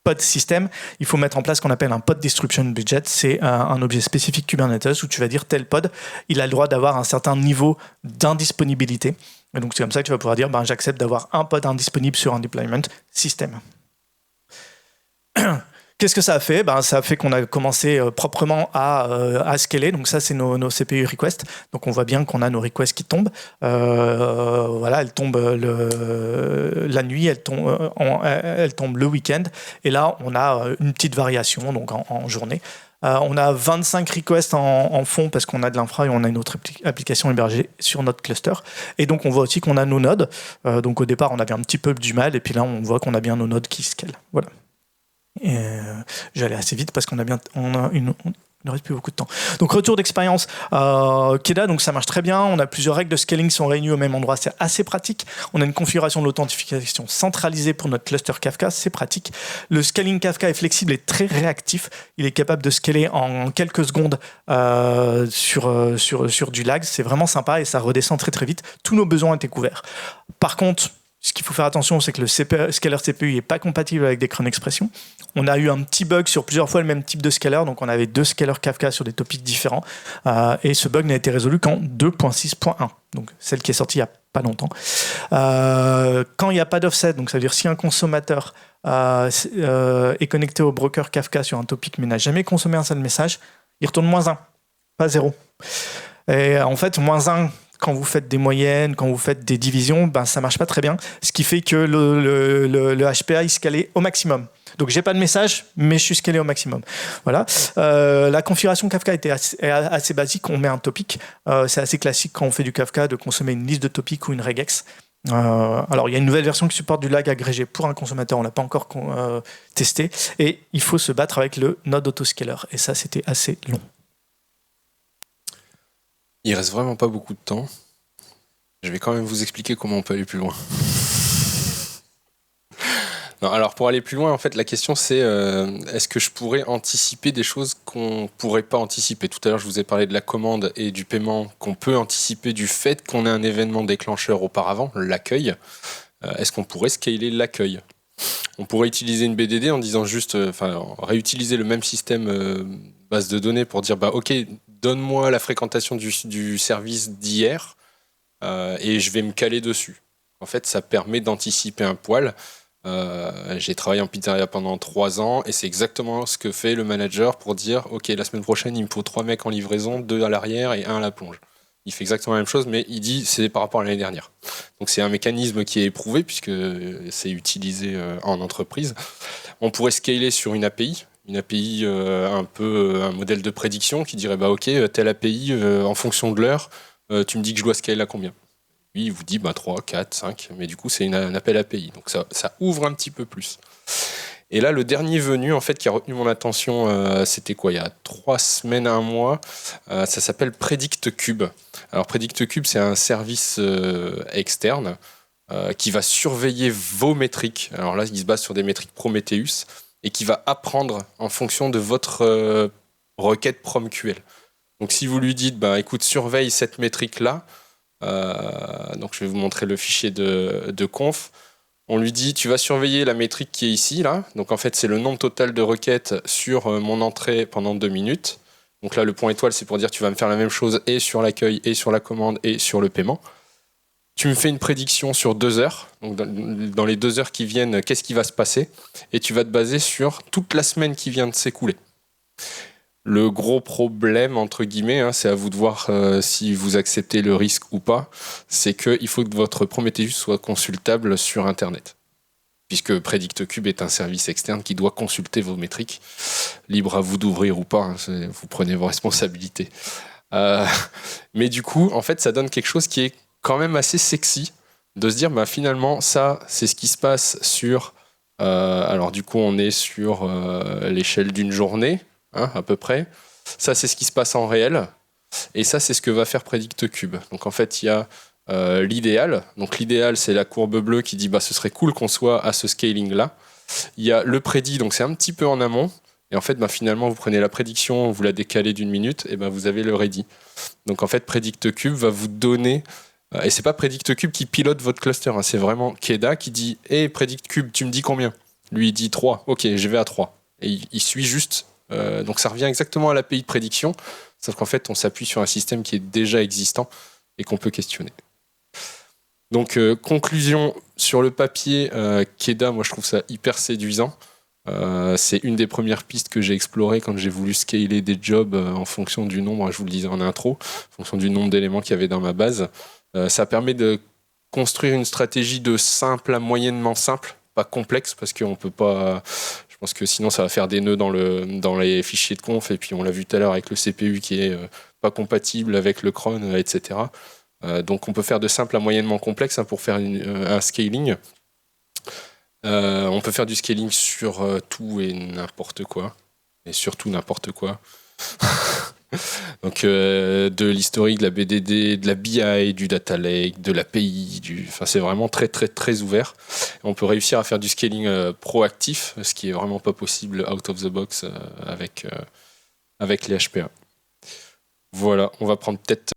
pod système, il faut mettre en place ce qu'on appelle un pod disruption budget. C'est un objet spécifique Kubernetes où tu vas dire tel pod, il a le droit d'avoir un certain niveau d'indisponibilité. Et donc c'est comme ça que tu vas pouvoir dire j'accepte d'avoir un pod indisponible sur un deployment système. Qu'est-ce que ça a fait ? Ça a fait qu'on a commencé proprement à scaler. Donc ça, c'est nos CPU requests. Donc on voit bien qu'on a nos requests qui tombent. Elles tombent la nuit, elles tombent le week-end. Et là, on a une petite variation donc en journée. On a 25 requests en fond parce qu'on a de l'infra et on a une autre application hébergée sur notre cluster. Et donc on voit aussi qu'on a nos nodes. Donc au départ, on avait un petit peu du mal. Et puis là, on voit qu'on a bien nos nodes qui scalent. Voilà. J'allais assez vite parce qu'on a Il ne reste plus beaucoup de temps. Donc, retour d'expérience. Keda, donc ça marche très bien. On a plusieurs règles de scaling qui sont réunies au même endroit. C'est assez pratique. On a une configuration de l'authentification centralisée pour notre cluster Kafka. C'est pratique. Le scaling Kafka est flexible et très réactif. Il est capable de scaler en quelques secondes sur du lag. C'est vraiment sympa et ça redescend très très vite. Tous nos besoins étaient couverts. Par contre, ce qu'il faut faire attention, c'est que le scaler CPU n'est pas compatible avec des cron expressions. On a eu un petit bug sur plusieurs fois le même type de scaler, donc on avait 2 scalers Kafka sur des topics différents, et ce bug n'a été résolu qu'en 2.6.1, donc celle qui est sortie il n'y a pas longtemps. Quand il n'y a pas d'offset, donc ça veut dire si un consommateur est connecté au broker Kafka sur un topic mais n'a jamais consommé un seul message, il retourne -1, pas 0. Et en fait, -1, quand vous faites des moyennes, quand vous faites des divisions, ben, ça ne marche pas très bien. Ce qui fait que le HPA est scalé au maximum. Donc, je n'ai pas de message, mais je suis scalé au maximum. Voilà. La configuration Kafka était assez basique. On met un topic. C'est assez classique quand on fait du Kafka de consommer une liste de topics ou une regex. Alors, il y a une nouvelle version qui supporte du lag agrégé pour un consommateur. On ne l'a pas encore testé. Et il faut se battre avec le node autoscaler. Et ça, c'était assez long. Il reste vraiment pas beaucoup de temps. Je vais quand même vous expliquer comment on peut aller plus loin. Non, alors pour aller plus loin, en fait, la question c'est est-ce que je pourrais anticiper des choses qu'on pourrait pas anticiper? Tout à l'heure, je vous ai parlé de la commande et du paiement qu'on peut anticiper du fait qu'on ait un événement déclencheur auparavant, l'accueil. Est-ce qu'on pourrait scaler l'accueil? On pourrait utiliser une BDD en disant juste, réutiliser le même système base de données pour dire, ok, donne-moi la fréquentation du service d'hier et je vais me caler dessus. En fait, ça permet d'anticiper un poil. J'ai travaillé en pizzeria pendant 3 ans et c'est exactement ce que fait le manager pour dire, ok, la semaine prochaine, il me faut 3 mecs en livraison, 2 à l'arrière et 1 à la plonge. Il fait exactement la même chose, mais il dit c'est par rapport à l'année dernière. Donc c'est un mécanisme qui est éprouvé puisque c'est utilisé en entreprise. On pourrait scaler sur une API un peu un modèle de prédiction qui dirait ok, telle API en fonction de l'heure, tu me dis que je dois scaler à combien? Lui il vous dit 3, 4, 5, mais du coup c'est un appel API, donc ça ouvre un petit peu plus. Et là, le dernier venu, en fait, qui a retenu mon attention, c'était quoi? Il y a 3 semaines, 1 mois. Ça s'appelle PredictCube. Alors, PredictCube, c'est un service externe qui va surveiller vos métriques. Alors là, il se base sur des métriques Prometheus et qui va apprendre en fonction de votre requête PromQL. Donc, si vous lui dites, écoute, surveille cette métrique-là, donc je vais vous montrer le fichier de conf. On lui dit, tu vas surveiller la métrique qui est ici, là. Donc en fait, c'est le nombre total de requêtes sur mon entrée pendant 2 minutes. Donc là, le point étoile, c'est pour dire, tu vas me faire la même chose et sur l'accueil, et sur la commande, et sur le paiement. Tu me fais une prédiction sur 2 heures. Donc dans les 2 heures qui viennent, qu'est-ce qui va se passer? Et tu vas te baser sur toute la semaine qui vient de s'écouler. Le gros problème, entre guillemets, c'est à vous de voir si vous acceptez le risque ou pas, c'est qu'il faut que votre Prometheus soit consultable sur Internet. Puisque PredictCube est un service externe qui doit consulter vos métriques. Libre à vous d'ouvrir ou pas, vous prenez vos responsabilités. Mais du coup, en fait, ça donne quelque chose qui est quand même assez sexy, de se dire, finalement, ça, c'est ce qui se passe sur... alors du coup, on est sur l'échelle d'une journée, à peu près. Ça, c'est ce qui se passe en réel. Et ça, c'est ce que va faire PredictCube. Donc, en fait, il y a l'idéal. Donc, l'idéal, c'est la courbe bleue qui dit ce serait cool qu'on soit à ce scaling-là. Il y a le prédit, donc c'est un petit peu en amont. Et en fait, finalement, vous prenez la prédiction, vous la décalez d'1 minute, et vous avez le ready. Donc, en fait, PredictCube va vous donner... et c'est pas PredictCube qui pilote votre cluster. C'est vraiment Keda qui dit « Hey, PredictCube, tu me dis combien ?» Lui, il dit 3. Ok, je vais à 3. Et il suit juste... donc ça revient exactement à l'API de prédiction, sauf qu'en fait on s'appuie sur un système qui est déjà existant et qu'on peut questionner. Donc conclusion sur le papier, Keda, moi je trouve ça hyper séduisant. C'est une des premières pistes que j'ai explorées quand j'ai voulu scaler des jobs en fonction du nombre, je vous le disais en intro, en fonction du nombre d'éléments qu'il y avait dans ma base. Ça permet de construire une stratégie de simple à moyennement simple, pas complexe parce qu'on peut pas... Je pense que sinon ça va faire des nœuds dans les fichiers de conf, et puis on l'a vu tout à l'heure avec le CPU qui est pas compatible avec le cron, etc. Donc on peut faire de simple à moyennement complexe pour faire un scaling. On peut faire du scaling sur tout et n'importe quoi, et surtout n'importe quoi. Donc de l'historique, de la BDD, de la BI, du data lake, de l'API, enfin c'est vraiment très très très ouvert. On peut réussir à faire du scaling proactif, ce qui est vraiment pas possible out of the box avec les HPA. Voilà, on va prendre peut-être